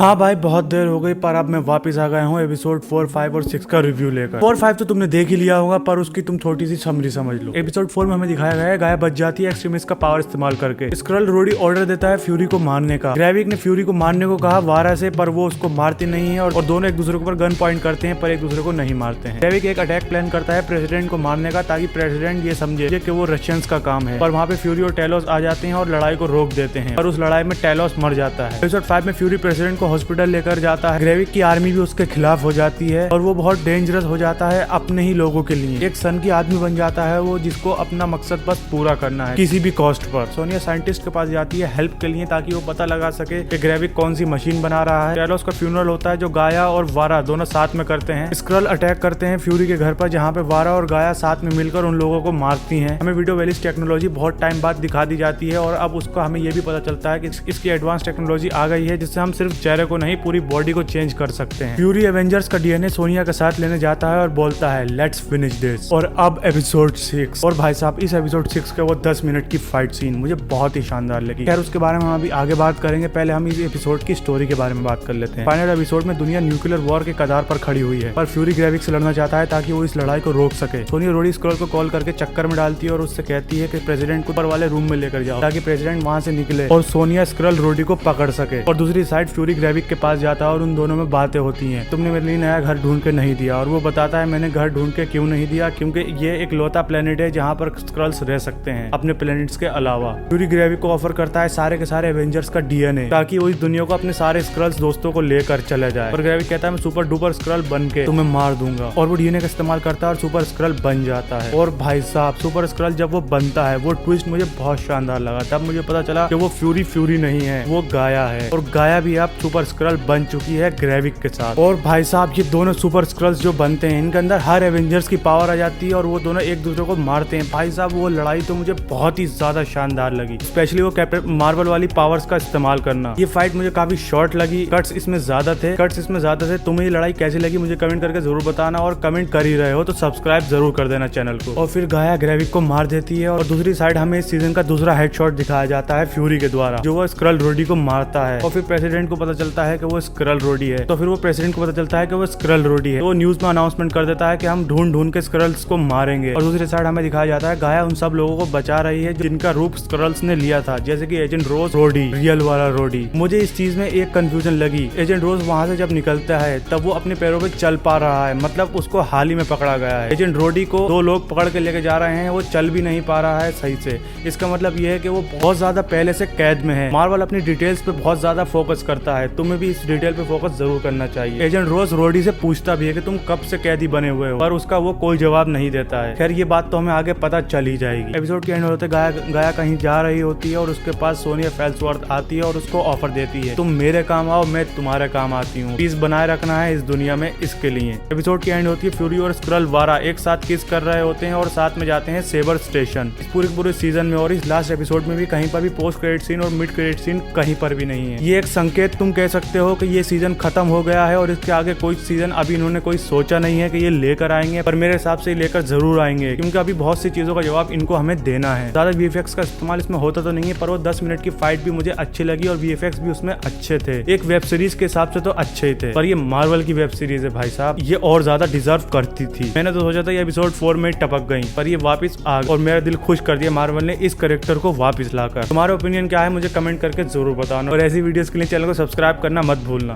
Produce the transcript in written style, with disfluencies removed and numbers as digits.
हाँ भाई, बहुत देर हो गई पर अब मैं वापस आ गया हूँ एपिसोड 4, 5 और 6 का रिव्यू लेकर। 4, 5 तो तुमने देख ही लिया होगा पर उसकी तुम छोटी सी समरी समझ लो। एपिसोड 4 में हमें दिखाया गया है गाय बच जाती है एक्सट्रीमिस्ट का पावर इस्तेमाल करके। स्क्रल रोडी ऑर्डर देता है फ्यूरी को मारने का। ग्रेविक ने फ्यूरी को मारने को कहा वारा से, पर वो उसको मारती नहीं है और दोनों एक दूसरे के ऊपर गन पॉइंट करते हैं पर एक दूसरे को नहीं मारते हैं। ग्रेविक एक अटैक प्लान करता है प्रेसिडेंट को मारने का ताकि प्रेसिडेंट ये समझे कि वो रशियंस का काम है। पर वहाँ पे फ्यूरी और टेलोस आ जाते हैं और लड़ाई को रोक देते हैं और उस लड़ाई में टेलोस मर जाता है। एपिसोड 5 में फ्यूरी प्रेसिडेंट को हॉस्पिटल लेकर जाता है। ग्रेविक की आर्मी भी उसके खिलाफ हो जाती है और वो बहुत डेंजरस हो जाता है अपने ही लोगों के लिए। एक सन की आदमी बन जाता है वो, जिसको अपना मकसद बस पूरा करना है किसी भी कॉस्ट पर। सोनिया साइंटिस्ट के पास जाती है हेल्प के लिए ताकि वो पता लगा सके कि ग्रेविक कौन सी मशीन बना रहा है। टेलोस का फ्यूनरल होता है जो गाया और वारा दोनों साथ में करते हैं। स्क्रल अटैक करते हैं फ्यूरी के घर पर जहाँ पे वारा और गाया साथ में मिलकर उन लोगों को मारती हैं। हमें वीडियो वेलिस टेक्नोलॉजी बहुत टाइम बाद दिखा दी जाती है और अब उसका हमें ये भी पता चलता है कि इसकी एडवांस टेक्नोलॉजी आ गई है जिससे हम सिर्फ चेहरे को नहीं पूरी बॉडी को चेंज कर सकते हैं। फ्यूरी एवेंजर्स का डीएनए सोनिया के साथ लेने जाता है और बोलता है लेट्स फिनिश दिस। और अब एपिसोड 6। और भाई साहब इस एपिसोड 6 के वो 10 मिनट की फाइट सीन मुझे बहुत ही शानदार लगी। खैर उसके बारे में हम अभी आगे बात करेंगे, पहले हम इस एपिसोड की स्टोरी के बारे में बात कर लेते हैं। फाइनल एपिसोड में दुनिया न्यूक्लियर वॉर के कगार पर खड़ी हुई है पर फ्यूरी ग्रेविक से लड़ना चाहता है ताकि वो इस लड़ाई को रोक सके। सोनिया रोडी स्क्रॉल को कॉल करके चक्कर में डालती है और उससे कहती है कि प्रेसिडेंट को ऊपर वाले रूम में लेकर जाओ ताकि प्रेसिडेंट वहां से निकले और सोनिया स्क्रल रोडी को पकड़ सके। और दूसरी साइड फ्यूरी ग्रेविक के पास जाता है और उन दोनों में बातें होती हैं। तुमने मेरे लिए नया घर ढूंढ के नहीं दिया और वो बताता है मैंने घर ढूंढ के क्यों नहीं दिया, क्योंकि ये एक लौता प्लेनेट है जहाँ पर स्क्रल्स रह सकते हैं अपने प्लेनेट्स के अलावा। फ्यूरी ग्रेविक को ऑफर करता है सारे के सारे एवेंजर्स का डीएनए ताकि वो इस दुनिया को अपने सारे स्क्रल्स दोस्तों को लेकर चले जाए। और ग्रेविक कहता है मैं सुपर डुपर स्क्रल बन के तुम्हें मार दूंगा और वो डीएनए का इस्तेमाल करता है और सुपर स्क्रल बन जाता है। और भाई साहब सुपर स्क्रल जब वो बनता है वो ट्विस्ट मुझे बहुत शानदार लगा। तब मुझे पता चला कि वो फ्यूरी नहीं है, वो गाया है और गाया भी अब सुपर स्क्रल बन चुकी है ग्रेविक के साथ। और भाई साहब ये दोनों सुपर स्क्रल्स जो बनते हैं इनके अंदर हर एवेंजर्स की पावर आ जाती है और वो दोनों एक दूसरे को मारते हैं। भाई साहब वो लड़ाई तो मुझे बहुत ही ज्यादा शानदार लगी, स्पेशली वो कैप्टन मार्वल वाली पावर्स का इस्तेमाल करना। ये फाइट मुझे काफी शॉर्ट लगी, कट्स इसमें ज्यादा थे। तुम्हें ये लड़ाई कैसी लगी मुझे कमेंट करके जरूर बताना और कमेंट कर ही रहे हो तो सब्सक्राइब जरूर कर देना चैनल को। और फिर गाया ग्रेविक को मार देती है और दूसरी साइड हमें इस सीजन का दूसरा हेडशॉट दिखाया जाता है फ्यूरी के द्वारा जो वो स्क्रल रोडी को मारता है। और फिर प्रेसिडेंट को पता चलता है कि वो स्क्रल रोडी है, तो फिर वो प्रेसिडेंट को पता चलता है कि वो स्क्रल रोडी है, तो वो न्यूज में अनाउंसमेंट कर देता है कि हम ढूंढ के स्क्रल्स को मारेंगे। और दूसरी साइड हमें दिखाया जाता है गाया उन सब लोगों को बचा रही है जिनका रूप स्क्रल्स ने लिया था, जैसे कि एजेंट रोज रोडी, रियल वाला रोडी। मुझे इस चीज में एक कंफ्यूजन लगी, एजेंट रोज वहां से जब निकलता है तब वो अपने पैरों पे चल पा रहा है, मतलब उसको हाल ही में पकड़ा गया है। एजेंट रोडी को दो लोग पकड़ के लेके जा रहे हैं, वो चल भी नहीं पा रहा है सही से। इसका मतलब ये है कि वो बहुत ज्यादा पहले से कैद में है। मार्वल अपनी डिटेल्स पे बहुत ज्यादा फोकस करता है, तुम्हें भी इस डिटेल पे फोकस जरूर करना चाहिए। एजेंट रोज रोडी से पूछता भी है कि तुम कब से कैदी बने हुए हो, पर उसका वो कोई जवाब नहीं देता है। खैर ये बात तो हमें आगे पता चल ही जाएगी। एपिसोड के एंड होते गाया कहीं जा रही होती है और उसके पास सोनिया फेल्सवर्थ आती है और उसको ऑफर देती है तुम मेरे काम आओ मैं तुम्हारे काम आती हूँ, पीस बनाए रखना है इस दुनिया में इसके लिए। एपिसोड की एंड होती है फ्यूरी और स्क्रल वारा एक साथ किस कर रहे होते हैं और साथ में जाते हैं सेबर स्टेशन। इस पूरे सीजन में और इस लास्ट एपिसोड में भी कहीं पर भी पोस्ट क्रेडिट सीन और मिड क्रेडिट सीन कहीं पर भी नहीं है। ये एक संकेत तुम कह सकते हो कि ये सीजन खत्म हो गया है और इसके आगे कोई सीजन अभी इन्होंने कोई सोचा नहीं है कि ये लेकर आएंगे, पर मेरे हिसाब से लेकर जरूर आएंगे क्योंकि अभी बहुत सी चीजों का जवाब इनको हमें देना है। ज्यादा वीएफएक्स का इस्तेमाल इसमें होता तो नहीं है पर वो 10 मिनट की फाइट भी मुझे अच्छी लगी और वीएफएक्स भी उसमें अच्छे थे। एक वेब सीरीज के हिसाब से तो अच्छे ही थे, पर ये मार्वल की वेब सीरीज है भाई साहब, ये और ज्यादा डिजर्व करती थी। मैंने तो सोचा था ये एपिसोड 4 में टपक गई पर ये वापस आ गई और मेरा दिल खुश कर दिया मार्वल ने इस कैरेक्टर को वापस लाकर। तुम्हारा ओपिनियन क्या है मुझे कमेंट करके जरूर बताना और ऐसी वीडियोस के लिए चैनल को सब्सक्राइब करना मत भूलना।